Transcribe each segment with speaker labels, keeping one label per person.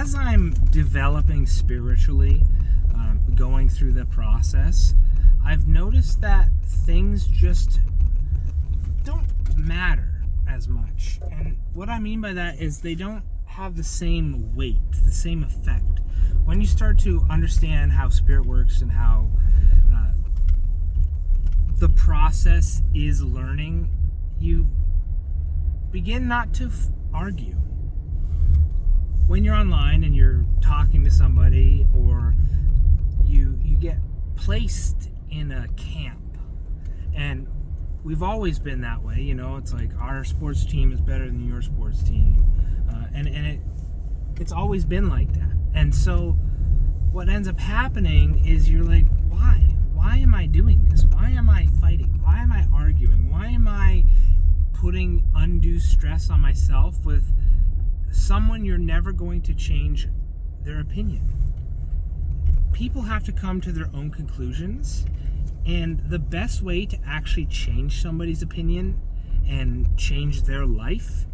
Speaker 1: as I'm developing spiritually, going through the process, I've noticed that things just don't matter as much. And what I mean by that is they don't have the same weight, the same effect. When you start to understand how spirit works and how the process is learning, you begin not to argue. When you're online and you're talking to somebody, or you get placed in a camp, and we've always been that way, it's like our sports team is better than your sports team, and it's always been like that. And so what ends up happening is you're like, why am I doing this? Why am I fighting? Why am I arguing? Why am I putting undue stress on myself with someone you're never going to change their opinion? People have to come to their own conclusions, and the best way to actually change somebody's opinion and change their life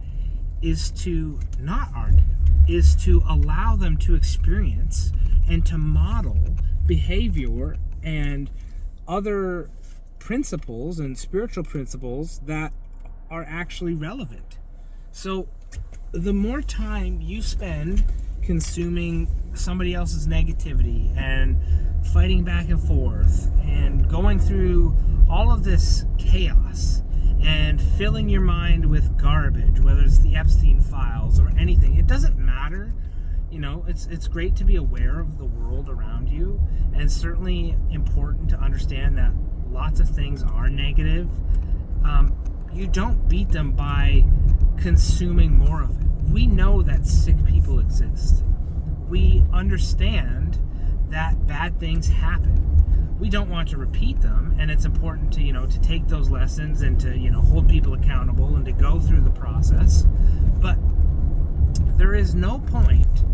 Speaker 1: is to not argue, is to allow them to experience and to model behavior and other principles and spiritual principles that are actually relevant. So the more time you spend consuming somebody else's negativity and fighting back and forth and going through all of this chaos and filling your mind with garbage, whether it's the Epstein files or anything, it doesn't matter. It's great to be aware of the world around you, and certainly important to understand that lots of things are negative. You don't beat them by consuming more of it. We know that sick people exist. We understand that bad things happen. We don't want to repeat them, and it's important to take those lessons and to hold people accountable and to go through the process. But there is no point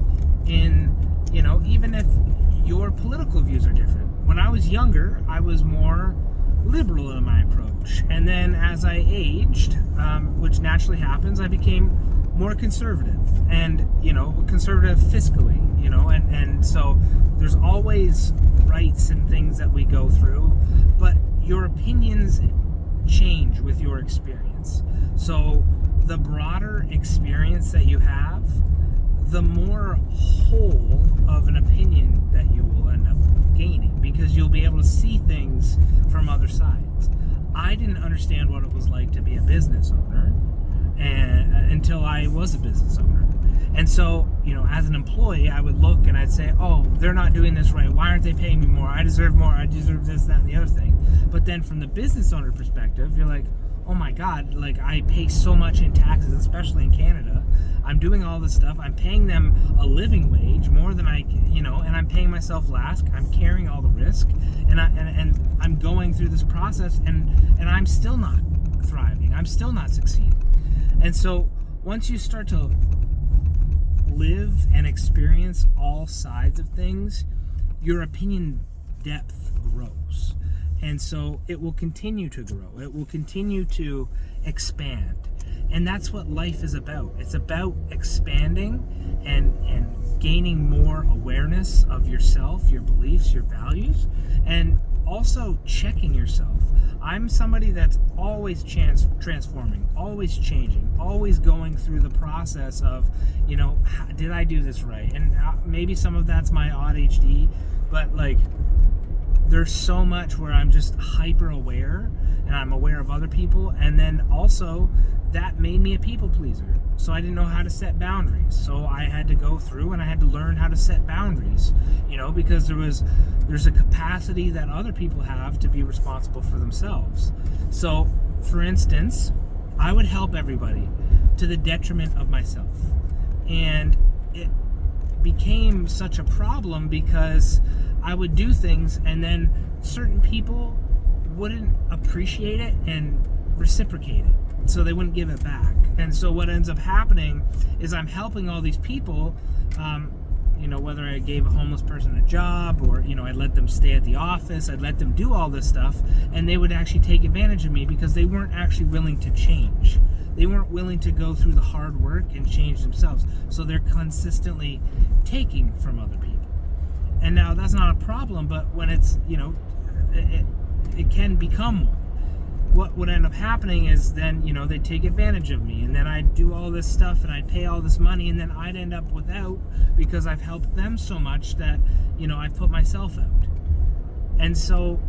Speaker 1: in even if your political views are different. When I was younger, I was more liberal in my approach, and then as I aged, which naturally happens, I became more conservative, and conservative fiscally, and so there's always rights and things that we go through, but your opinions change with your experience. So the broader experience that you have, the more whole of an opinion that you will end up gaining, because you'll be able to see things from other sides. I didn't understand what it was like to be a business owner until I was a business owner. And so, as an employee, I would look and I'd say, oh, they're not doing this right. Why aren't they paying me more? I deserve more. I deserve this, that, and the other thing. But then from the business owner perspective, you're like, oh my God, I pay so much in taxes, especially in Canada. I'm doing all this stuff. I'm paying them a living wage more than and I'm paying myself last. I'm carrying all the risk, and I'm going through this process, and I'm still not thriving. I'm still not succeeding. And so once you start to live and experience all sides of things, your opinion depth grows. And so it will continue to grow. It will continue to expand. And that's what life is about. It's about expanding and gaining more awareness of yourself, your beliefs, your values, and also checking yourself. I'm somebody that's always transforming, always changing, always going through the process of, did I do this right? And maybe some of that's my ADHD, but there's so much where I'm just hyper aware, and I'm aware of other people, and then also that made me a people pleaser. So I didn't know how to set boundaries. So I had to go through and I had to learn how to set boundaries, because there's a capacity that other people have to be responsible for themselves. So, for instance, I would help everybody to the detriment of myself. And it became such a problem because I would do things and then certain people wouldn't appreciate it and reciprocate it, so they wouldn't give it back. And so what ends up happening is I'm helping all these people, whether I gave a homeless person a job, or I'd let them stay at the office, I'd let them do all this stuff, and they would actually take advantage of me because they weren't actually willing to change. They weren't willing to go through the hard work and change themselves. So they're consistently taking from other people. And now that's not a problem, but when it's, it can become one. What would end up happening is then, they'd take advantage of me, and then I'd do all this stuff and I'd pay all this money, and then I'd end up without because I've helped them so much that, I've put myself out. And so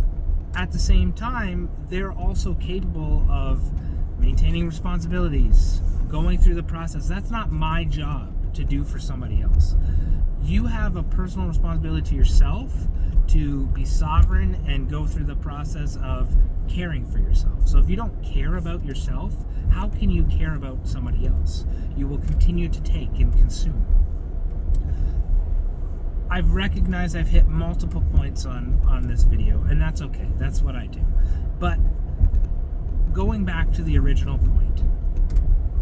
Speaker 1: at the same time, they're also capable of maintaining responsibilities, going through the process. That's not my job to do for somebody else. You have a personal responsibility to yourself to be sovereign and go through the process of caring for yourself. So if you don't care about yourself, how can you care about somebody else? You will continue to take and consume. I've recognized I've hit multiple points on this video, and that's okay. That's what I do. But going back to the original point,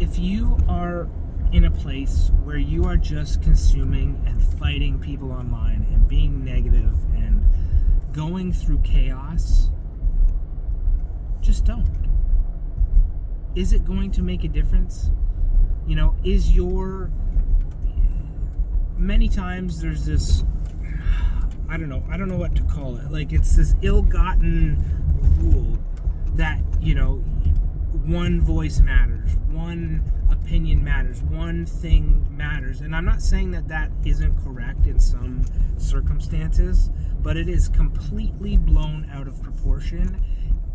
Speaker 1: if you are in a place where you are just consuming and fighting people online and being negative and going through chaos, just don't. Is it going to make a difference? Many times there's this, I don't know what to call it. Like, it's this ill-gotten rule that, one voice matters, one opinion matters, one thing matters. And I'm not saying that isn't correct in some circumstances, but it is completely blown out of proportion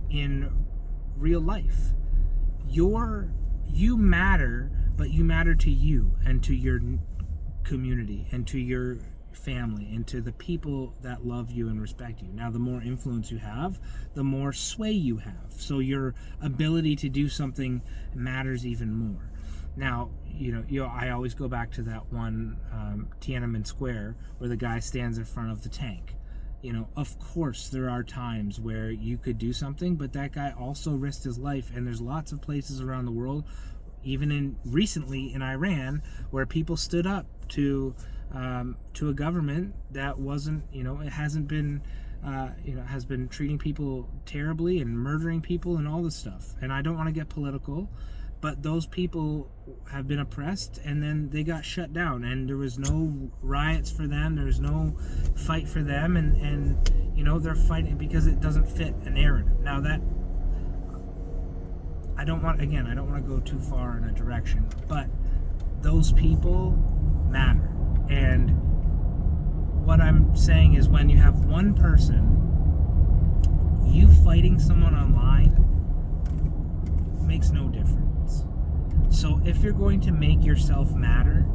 Speaker 1: in real life. You matter, but you matter to you and to your community and to your family and to the people that love you and respect you. Now, the more influence you have, the more sway you have. So your ability to do something matters even more. Now, I always go back to that one Tiananmen Square where the guy stands in front of the tank. Of course there are times where you could do something, but that guy also risked his life, and there's lots of places around the world, even recently in Iran, where people stood up to a government that wasn't, it hasn't been, has been treating people terribly and murdering people and all this stuff. And I don't want to get political, but those people have been oppressed, and then they got shut down, and there was no riots for them, there was no fight for them, and they're fighting because it doesn't fit a narrative. Now that, I don't want to go too far in a direction, but those people matter. And what I'm saying is, when you have one person, you fighting someone online makes no difference. So if you're going to make yourself matter,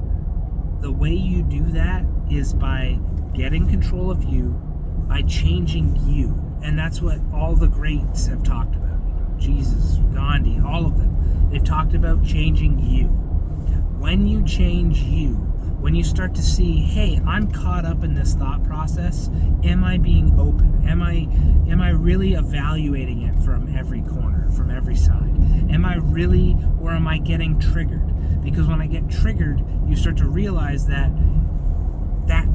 Speaker 1: the way you do that is by getting control of you, by changing you. And that's what all the greats have talked about. Jesus, Gandhi, all of them. They've talked about changing you. When you change you, when you start to see, hey, I'm caught up in this thought process, am I being open? Am I really evaluating it from every corner, from every side? Am I really, or am I getting triggered? Because when I get triggered, you start to realize that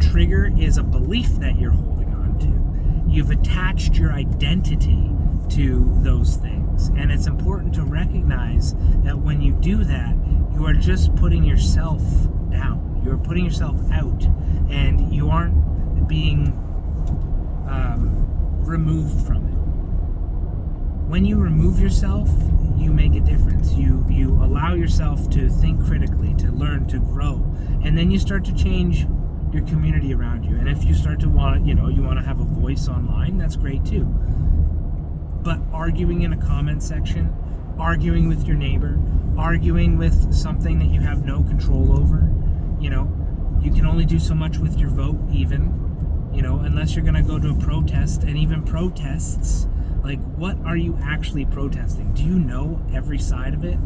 Speaker 1: trigger is a belief that you're holding on to. You've attached your identity to those things. And it's important to recognize that when you do that, you are just putting yourself down. You're putting yourself out, and you aren't being removed from it. When you remove yourself, you make a difference. You allow yourself to think critically, to learn, to grow, and then you start to change your community around you. And if you start to want, you want to have a voice online, that's great too. But arguing in a comment section, arguing with your neighbor, arguing with something that you have no control over, you can only do so much with your vote, even, unless you're going to go to a protest. And even protests, like, what are you actually protesting? Do you know every side of it?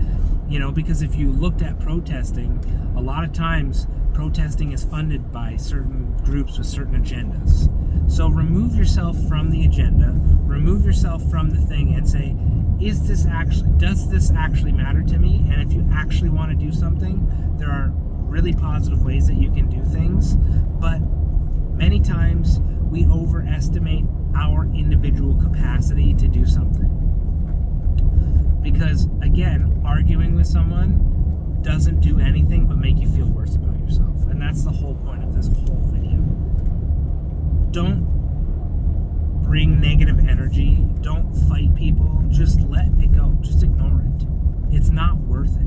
Speaker 1: Because if you looked at protesting, a lot of times protesting is funded by certain groups with certain agendas. So remove yourself from the agenda, remove yourself from the thing, and say, does this actually matter to me? And if you actually want to do something, there are really positive ways that you can do things, but many times we overestimate our individual capacity to do something. Because, again, arguing with someone doesn't do anything but make you feel worse about yourself. And that's the whole point of this whole video. Don't bring negative energy. Don't fight people. Just let it go. Just ignore it. It's not worth it.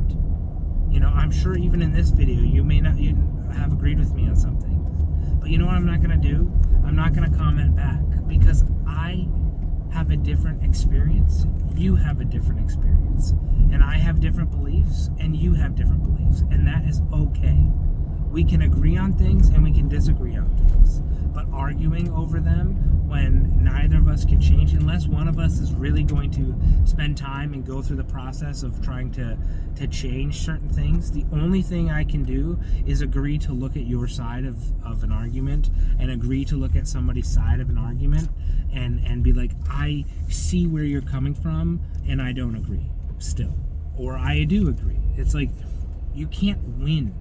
Speaker 1: I'm sure even in this video, you may not have agreed with me on something. But you know what I'm not going to do? I'm not going to comment back, because I have a different experience. You have a different experience. And I have different beliefs, and you have different beliefs. And that is okay. We can agree on things and we can disagree on things. But arguing over them when neither of us can change, unless one of us is really going to spend time and go through the process of trying to change certain things, the only thing I can do is agree to look at your side of an argument, and agree to look at somebody's side of an argument, and be like, I see where you're coming from and I don't agree still. Or I do agree. It's like, you can't win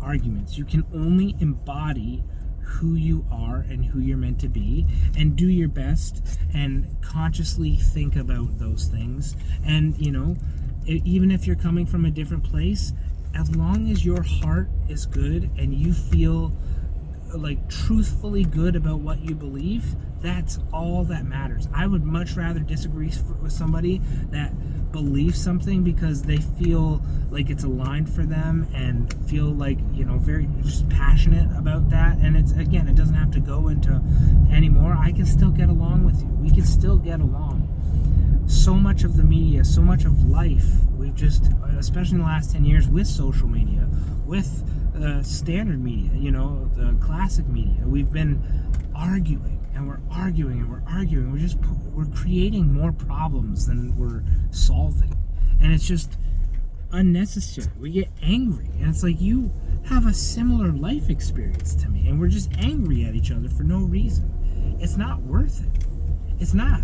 Speaker 1: arguments. You can only embody who you are and who you're meant to be, and do your best and consciously think about those things. And even if you're coming from a different place, as long as your heart is good and you feel like truthfully good about what you believe, that's all that matters. I would much rather disagree with somebody that believes something because they feel like it's aligned for them and feel like, very just passionate about that. And it doesn't have to go into anymore. I can still get along with you. We can still get along. So much of the media, so much of life, we've just, especially in the last 10 years with social media, with standard media, the classic media, we've been arguing and we're arguing and we're arguing. We're creating more problems than we're solving. And it's just unnecessary. We get angry, and it's like, you have a similar life experience to me, and we're just angry at each other for no reason. It's not worth it. It's not.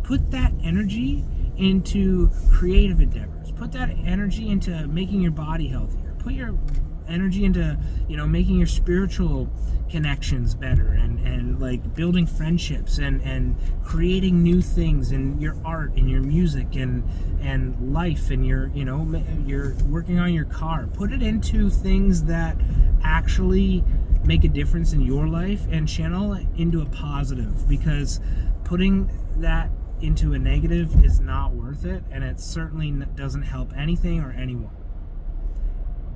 Speaker 1: Put that energy into creative endeavors. Put that energy into making your body healthier. Put your energy into, making your spiritual connections better, and like building friendships and creating new things in your art and your music and life, and you're working on your car. Put it into things that actually make a difference in your life, and channel it into a positive, because putting that into a negative is not worth it, and it certainly doesn't help anything or anyone.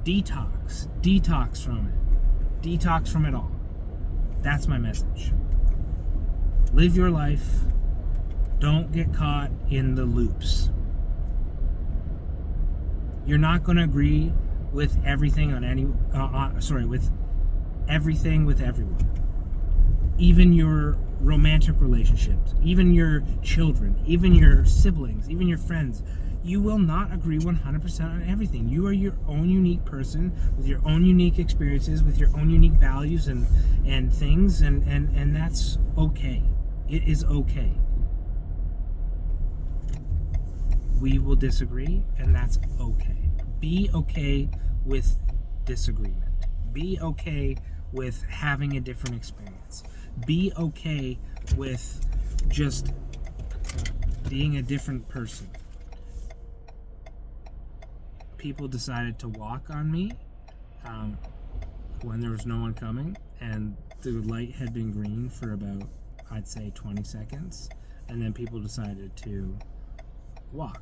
Speaker 1: Detox from it. Detox from it all. That's my message. Live your life. Don't get caught in the loops. You're not going to agree with everything with everything with everyone. Even your romantic relationships, even your children, even your siblings, even your friends. You will not agree 100% on everything. You are your own unique person with your own unique experiences, with your own unique values and things, and that's okay. It is okay. We will disagree, and that's okay. Be okay with disagreement. Be okay with having a different experience. Be okay with just being a different person. People decided to walk on me when there was no one coming, and the light had been green for about, I'd say, 20 seconds, and then people decided to walk,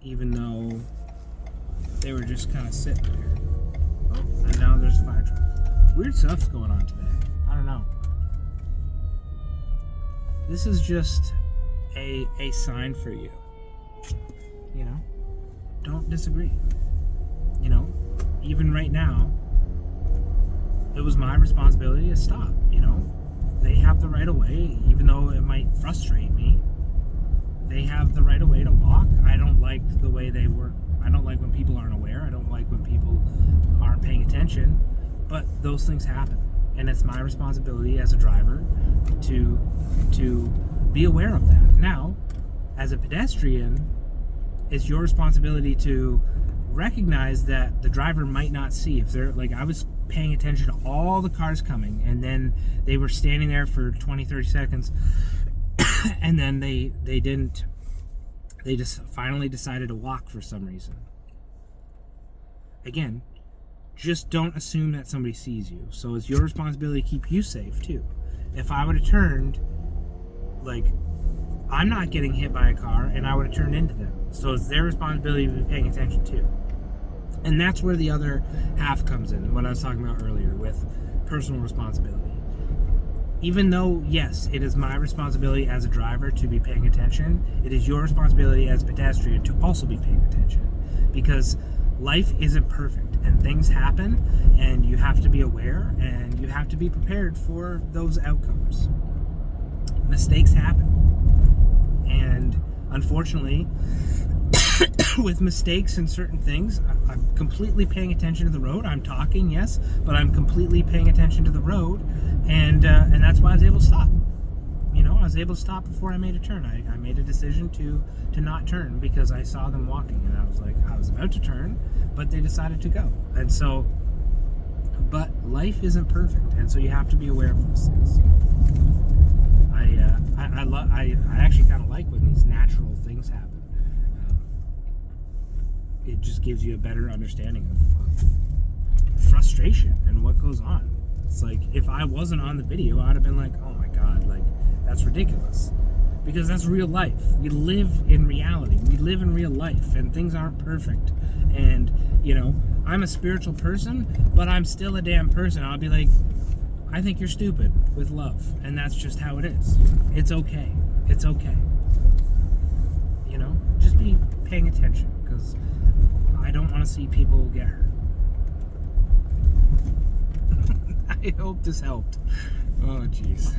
Speaker 1: even though they were just kind of sitting there. Oh, and now there's a fire truck. Weird stuff's going on today. I don't know. This is just a sign for you. Don't disagree. Even right now, it was my responsibility to stop. They have the right of way, even though it might frustrate me. They have the right of way to walk. I don't like the way they work. I don't like when people aren't aware. I don't like when people aren't paying attention. But those things happen, and it's my responsibility as a driver to be aware of that. Now, as a pedestrian, it's your responsibility to recognize that the driver might not see. If they're like, I was paying attention to all the cars coming, and then they were standing there for 20-30 seconds and then they didn't They just finally decided to walk for some reason. Again, just don't assume that somebody sees you. So it's your responsibility to keep you safe too. If I would have turned, like, I'm not getting hit by a car, and I would have turned into them. So it's their responsibility to be paying attention too. And that's where the other half comes in, what I was talking about earlier with personal responsibility. Even though, yes, it is my responsibility as a driver to be paying attention, it is your responsibility as a pedestrian to also be paying attention. Because life isn't perfect, and things happen, and you have to be aware, and you have to be prepared for those outcomes. Mistakes happen. And unfortunately, with mistakes and certain things, I'm completely paying attention to the road. I'm talking, yes, but I'm completely paying attention to the road, and that's why I was able to stop. I was able to stop before I made a turn. I made a decision to not turn because I saw them walking, and I was like, I was about to turn, but they decided to go. And so, but life isn't perfect, and so you have to be aware of those things. I actually kind of like when these natural things happen. It just gives you a better understanding of frustration and what goes on. It's like, if I wasn't on the video, I'd have been like, oh my God, like, that's ridiculous. Because that's real life. We live in reality. We live in real life, and things aren't perfect. And, I'm a spiritual person, but I'm still a damn person. I'll be like, I think you're stupid, with love. And that's just how it is. It's okay. It's okay. Just be paying attention, because I don't want to see people get hurt. I hope this helped. Oh, jeez.